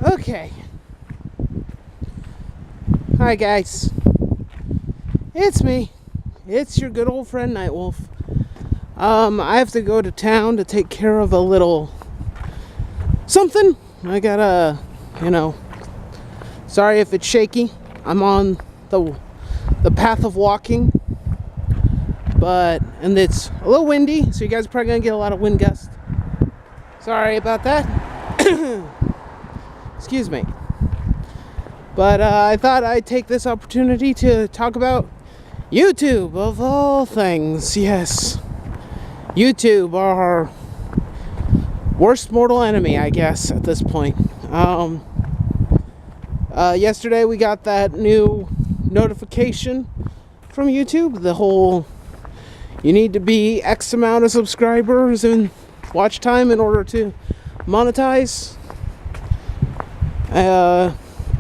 Okay. Hi guys. It's me. It's your good old friend Nightwolf. I have to go to town to take care of a little something. I gotta, sorry if it's shaky. I'm on the path of walking. And it's a little windy, so you guys are probably gonna get a lot of wind gusts. Sorry about that. Excuse me. But I thought I'd take this opportunity to talk about YouTube, of all things. Yes. YouTube, our worst mortal enemy, I guess, at this point. Yesterday we got that new notification from YouTube. The whole, you need to be X amount of subscribers and watch time in order to monetize.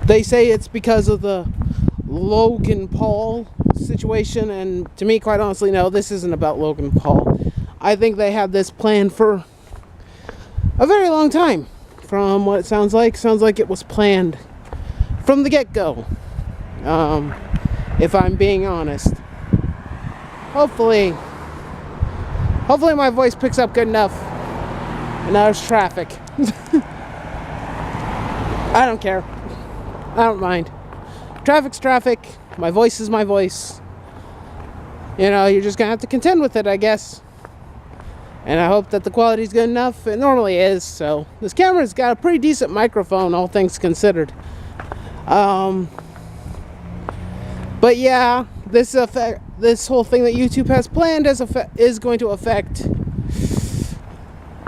They say it's because of the Logan Paul situation, and to me, quite honestly, no, this isn't about Logan Paul. I think they had this plan for a very long time. From what it sounds like it was planned from the get-go. If I'm being honest. Hopefully my voice picks up good enough. And now there's traffic. I don't care. I don't mind. Traffic's traffic. My voice is my voice. You're just gonna have to contend with it, I guess. And I hope that the quality's good enough. It normally is, so. This camera's got a pretty decent microphone, all things considered. But yeah, this whole thing that YouTube has planned is going to affect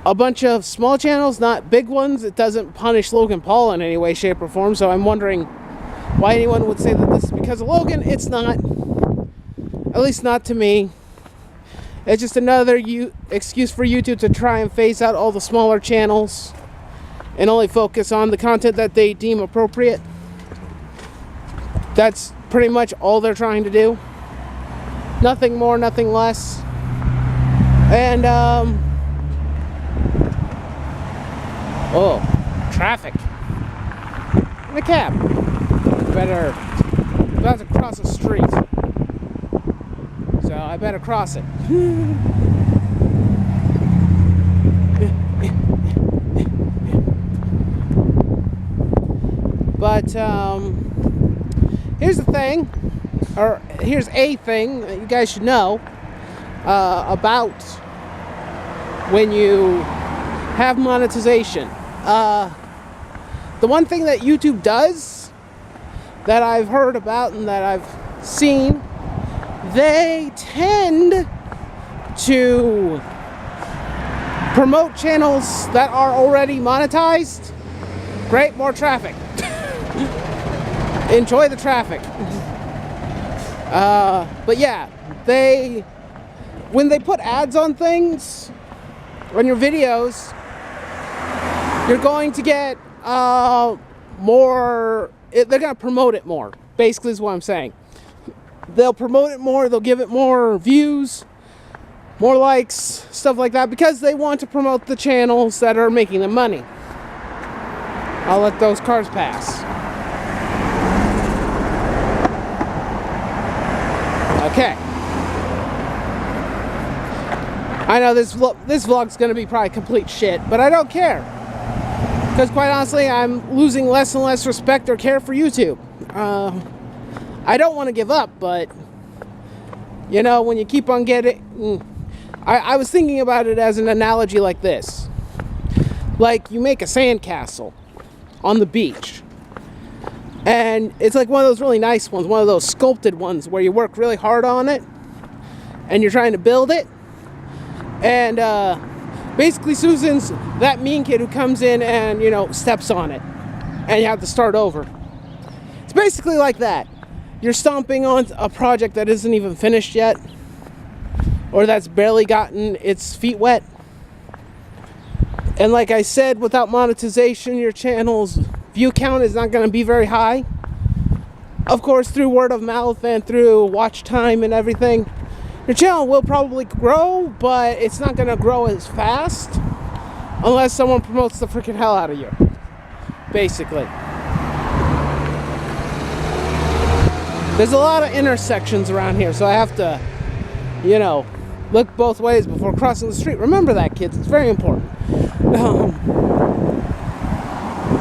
a bunch of small channels, not big ones. It doesn't punish Logan Paul in any way, shape, or form, so I'm wondering why anyone would say that this is because of Logan. It's not. At least not to me. It's just another excuse for YouTube to try and phase out all the smaller channels and only focus on the content that they deem appropriate. That's pretty much all they're trying to do. Nothing more, nothing less. And, oh, traffic. In a cab. I'm about to cross a street. So I better cross it. But, here's the thing, or here's a thing that you guys should know about when you have monetization. The one thing that YouTube does that I've heard about and that I've seen, they tend to promote channels that are already monetized. Great, more traffic. Enjoy the traffic. But yeah, when they put ads on things, on your videos, you're going to get more, they're going to promote it more, basically is what I'm saying. They'll promote it more, they'll give it more views, more likes, stuff like that, because they want to promote the channels that are making them money. I'll let those cars pass. Okay. I know this vlog's going to be probably complete shit, but I don't care. Because quite honestly, I'm losing less and less respect or care for YouTube. I don't want to give up, but, when you keep on getting... I was thinking about it as an analogy like this. Like, you make a sandcastle on the beach. And it's like one of those really nice ones, one of those sculpted ones where you work really hard on it and you're trying to build it. And basically Susan's that mean kid who comes in and, steps on it and you have to start over. It's basically like that. You're stomping on a project that isn't even finished yet, or that's barely gotten its feet wet. And like I said, without monetization, your channel's view count is not going to be very high. Of course, through word of mouth and through watch time and everything, your channel will probably grow, but it's not going to grow as fast unless someone promotes the freaking hell out of you. basically. There's a lot of intersections around here, so I have to, you know, look both ways before crossing the street. Remember that, kids. It's very important.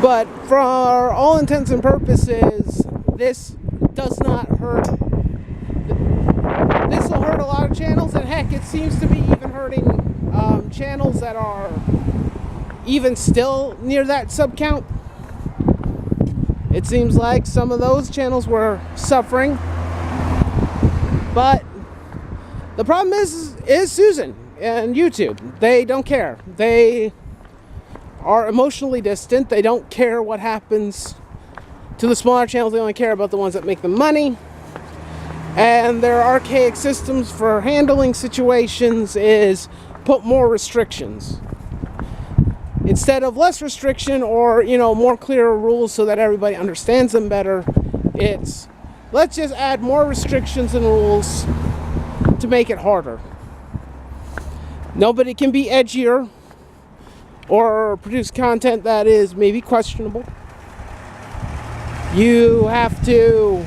But for all intents and purposes, this does not hurt. This will hurt a lot of channels, and heck, it seems to be even hurting channels that are even still near that sub count. It seems like some of those channels were suffering. But the problem is Susan and YouTube. They don't care. They are emotionally distant. They don't care what happens to the smaller channels. They only care about the ones that make them money. And their archaic systems for handling situations is put more restrictions. Instead of less restriction or, you know, more clearer rules so that everybody understands them better, it's let's just add more restrictions and rules to make it harder. Nobody can be edgier or produce content that is maybe questionable. You have to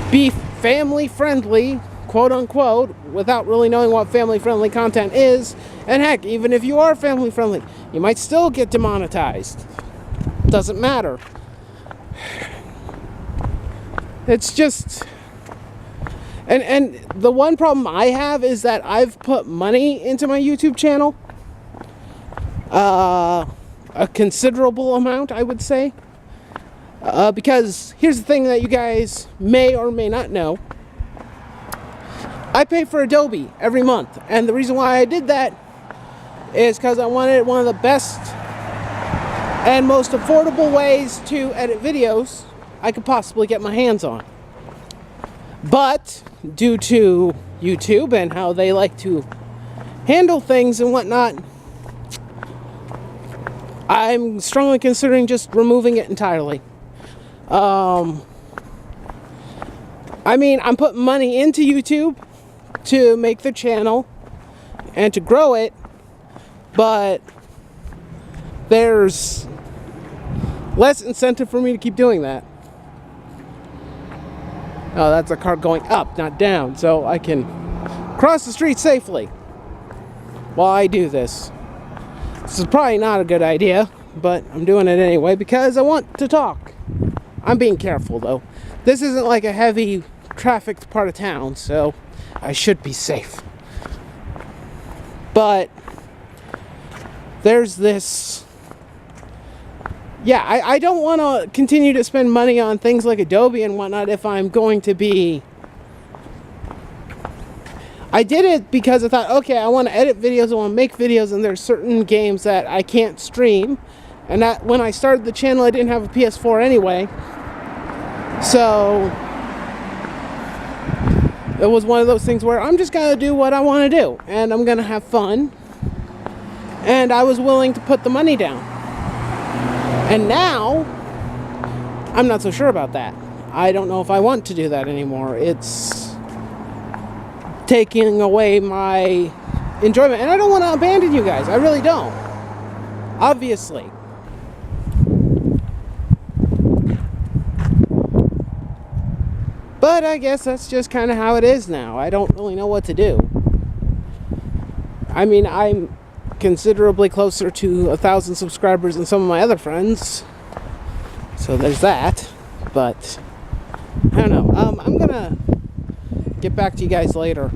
be family friendly, quote unquote, without really knowing what family friendly content is. And heck, even if you are family friendly, you might still get demonetized. Doesn't matter. It's just... And the one problem I have is that I've put money into my YouTube channel. A considerable amount, I would say. Because here's the thing that you guys may or may not know. I pay for Adobe every month. And the reason why I did that is because I wanted one of the best and most affordable ways to edit videos I could possibly get my hands on. But due to YouTube and how they like to handle things and whatnot, I'm strongly considering just removing it entirely. I mean, I'm putting money into YouTube to make the channel and to grow it, but there's less incentive for me to keep doing that. Oh, that's a car going up, not down, so I can cross the street safely while I do this. This is probably not a good idea, but I'm doing it anyway because I want to talk. I'm being careful, though. This isn't like a heavy trafficked part of town, so I should be safe. But there's this... Yeah, I don't want to continue to spend money on things like Adobe and whatnot if I'm going to be... I did it because I thought, okay, I want to edit videos, I want to make videos, and there's certain games that I can't stream. And that when I started the channel, I didn't have a PS4 anyway. So it was one of those things where I'm just going to do what I want to do. And I'm going to have fun. And I was willing to put the money down. And now, I'm not so sure about that. I don't know if I want to do that anymore. It's taking away my enjoyment. And I don't want to abandon you guys. I really don't. Obviously. But I guess that's just kind of how it is now. I don't really know what to do. I mean, I'm considerably closer to 1,000 subscribers than some of my other friends. So there's that. But, I don't know. I'm gonna get back to you guys later.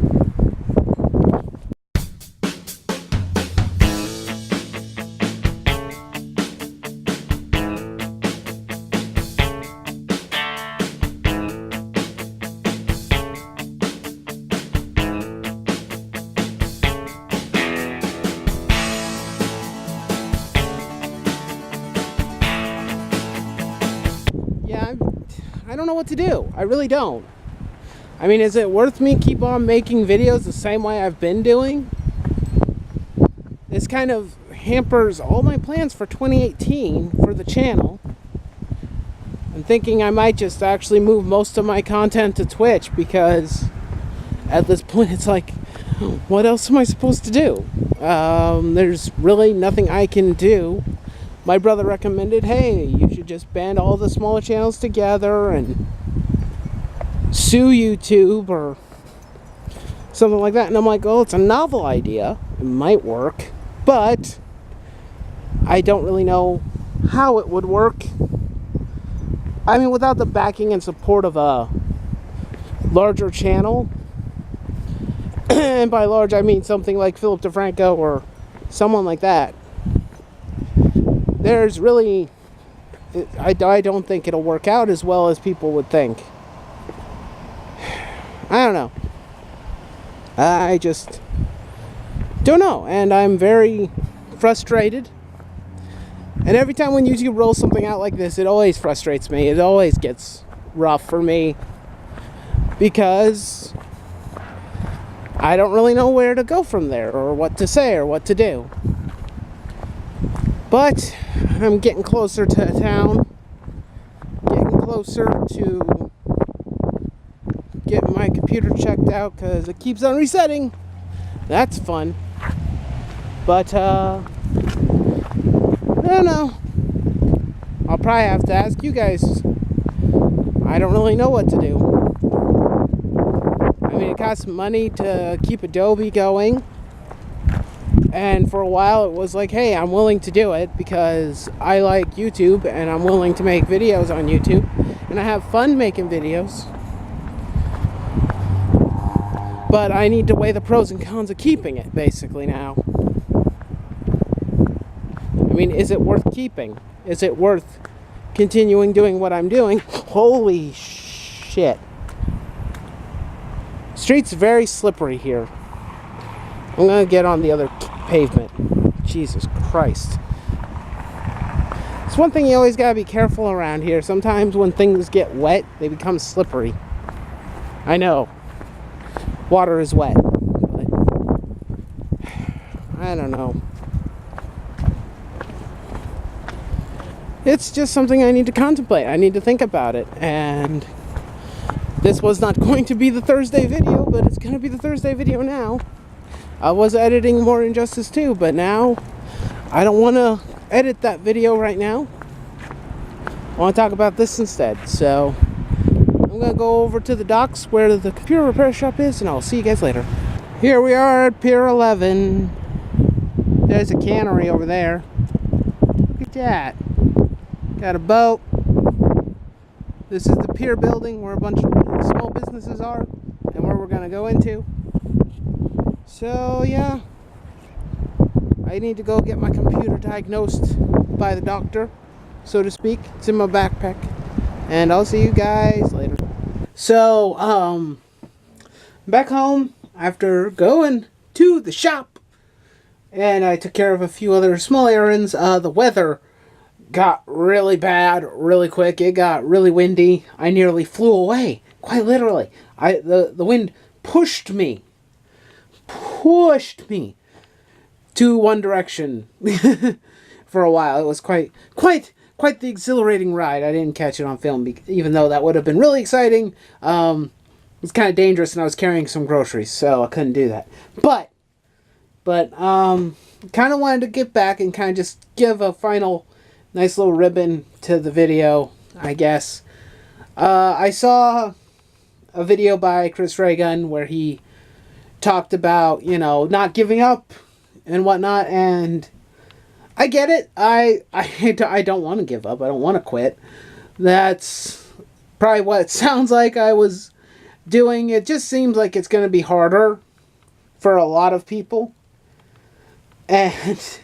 I don't know what to do. I really don't. I mean, is it worth me keep on making videos the same way I've been doing? This kind of hampers all my plans for 2018 for the channel. I'm thinking I might just actually move most of my content to Twitch because at this point it's like, what else am I supposed to do? There's really nothing I can do my brother recommended, hey, you should just band all the smaller channels together and sue YouTube or something like that. And I'm like, oh, it's a novel idea. It might work, but I don't really know how it would work. I mean, without the backing and support of a larger channel, and by large I mean something like Philip DeFranco or someone like that, there's really, I don't think it'll work out as well as people would think. I don't know. I just don't know, and I'm very frustrated. And every time when YouTube rolls something out like this, it always frustrates me. It always gets rough for me because I don't really know where to go from there, or what to say, or what to do. But I'm getting closer to town, getting closer to getting my computer checked out because it keeps on resetting. That's fun. But I don't know. I'll probably have to ask you guys. I don't really know what to do. I mean, it costs money to keep Adobe going. And for a while it was like, hey, I'm willing to do it because I like YouTube and I'm willing to make videos on YouTube. And I have fun making videos. But I need to weigh the pros and cons of keeping it, basically, now. I mean, is it worth keeping? Is it worth continuing doing what I'm doing? Holy shit. Street's very slippery here. I'm gonna get on the other pavement. Jesus Christ. It's one thing you always gotta be careful around here. Sometimes when things get wet, they become slippery. I know. Water is wet. But I don't know. It's just something I need to contemplate. I need to think about it. And this was not going to be the Thursday video, but it's going to be the Thursday video now. I was editing more Injustice 2, but now I don't want to edit that video right now. I want to talk about this instead. So I'm going to go over to the docks where the computer repair shop is, and I'll see you guys later. Here we are at Pier 11. There's a cannery over there. Look at that. Got a boat. This is the pier building where a bunch of small businesses are and where we're going to go into. So, yeah. I need to go get my computer diagnosed by the doctor, so to speak. It's in my backpack. And I'll see you guys later. So, back home after going to the shop. And I took care of a few other small errands. The weather got really bad really quick. It got really windy. I nearly flew away, quite literally. The wind pushed me to one direction for a while. It was quite the exhilarating ride. I didn't catch it on film, even though that would have been really exciting. It was kind of dangerous, and I was carrying some groceries, so I couldn't do that. But kind of wanted to get back and kind of just give a final nice little ribbon to the video, I guess. I saw a video by Chris Reagan where he talked about, not giving up and whatnot, and I get it. I don't want to give up. I don't want to quit. That's probably what it sounds like I was doing. It just seems like it's going to be harder for a lot of people. And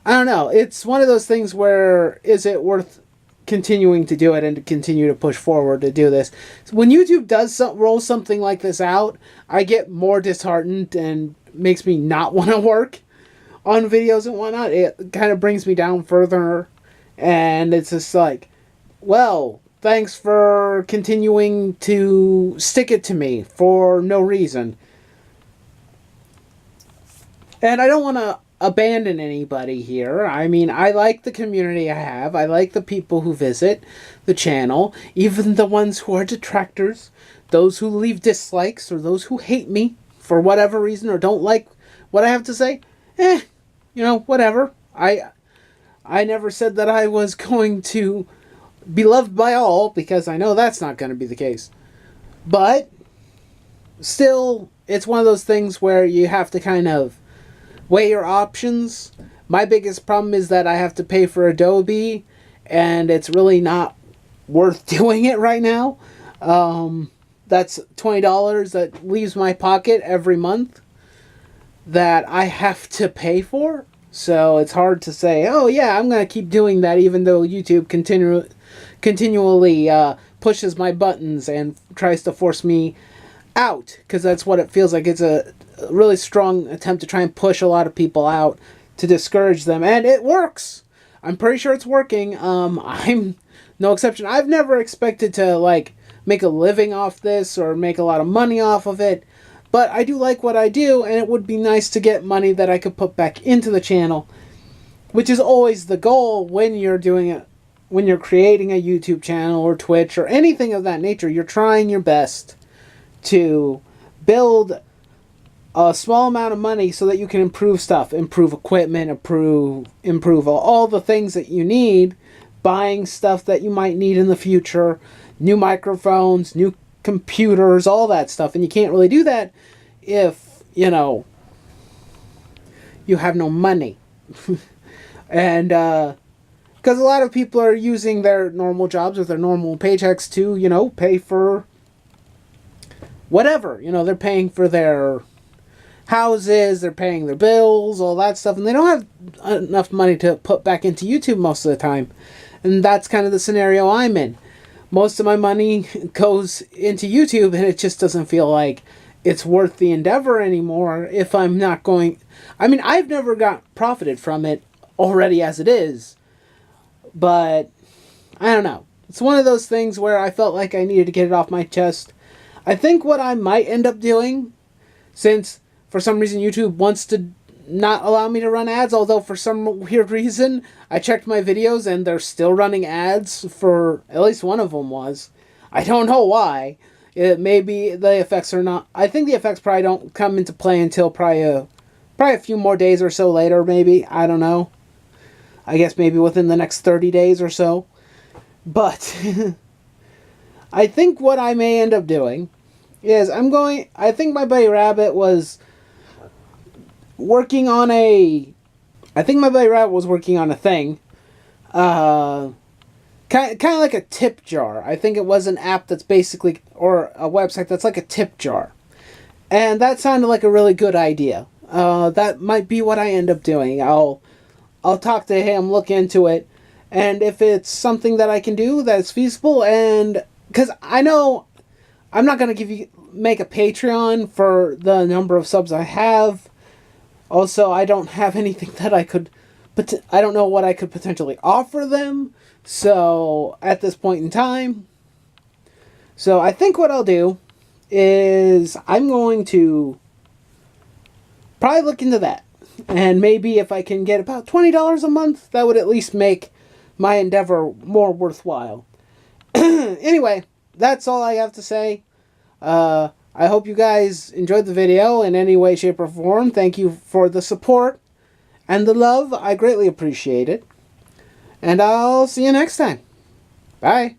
I don't know. It's one of those things where, is it worth continuing to do it and to continue to push forward to do this? When YouTube does roll something like this out, I get more disheartened and makes me not want to work on videos and whatnot. It kind of brings me down further, and it's just like, well, thanks for continuing to stick it to me for no reason. And I don't want to abandon anybody here. I mean, I like the community I have. I like the people who visit the channel, even the ones who are detractors, those who leave dislikes, or those who hate me for whatever reason or don't like what I have to say. Whatever. I never said that I was going to be loved by all, because I know that's not going to be the case. But still, it's one of those things where you have to kind of weigh your options. My biggest problem is that I have to pay for Adobe, and it's really not worth doing it right now. That's $20 that leaves my pocket every month that I have to pay for. So it's hard to say, oh yeah, I'm going to keep doing that, even though YouTube continually pushes my buttons and tries to force me out, because that's what it feels like. It's a really strong attempt to try and push a lot of people out, to discourage them, and it works. I'm pretty sure it's working. I'm no exception. I've never expected to like make a living off this or make a lot of money off of it, but I do like what I do, and it would be nice to get money that I could put back into the channel, which is always the goal when you're doing it. When you're creating a YouTube channel or Twitch or anything of that nature, you're trying your best to build a small amount of money so that you can improve stuff, improve equipment, improve all the things that you need, buying stuff that you might need in the future, new microphones, new computers, all that stuff. And you can't really do that if, you know, you have no money. And, because a lot of people are using their normal jobs with their normal paychecks to, you know, pay for whatever. You know, they're paying for their houses, they're paying their bills, all that stuff, and they don't have enough money to put back into YouTube most of the time. And that's kind of the scenario I'm in. Most of my money goes into YouTube, and it just doesn't feel like it's worth the endeavor anymore if I'm not going... I mean, I've never profited from it already as it is, but I don't know. It's one of those things where I felt like I needed to get it off my chest. I think what I might end up doing, since for some reason YouTube wants to not allow me to run ads, although for some weird reason I checked my videos and they're still running ads, for at least one of them was. I don't know why. Maybe the effects are not... I think the effects probably don't come into play until probably a few more days or so later, maybe. I don't know. I guess maybe within the next 30 days or so. But I think what I may end up doing is I think my buddy Rabbit was working on a thing. Kind of like a tip jar. I think it was an app that's basically, or a website that's like a tip jar. And that sounded like a really good idea. That might be what I end up doing. I'll talk to him, look into it, and if it's something that I can do that's feasible, and because I know I'm not going to make a Patreon for the number of subs I have. Also, I don't have anything that I don't know what I could potentially offer them, so at this point in time. So I think what I'll do is I'm going to probably look into that. And maybe if I can get about $20 a month, that would at least make my endeavor more worthwhile. Anyway, that's all I have to say. I hope you guys enjoyed the video in any way, shape, or form. Thank you for the support and the love. I greatly appreciate it. And I'll see you next time. Bye.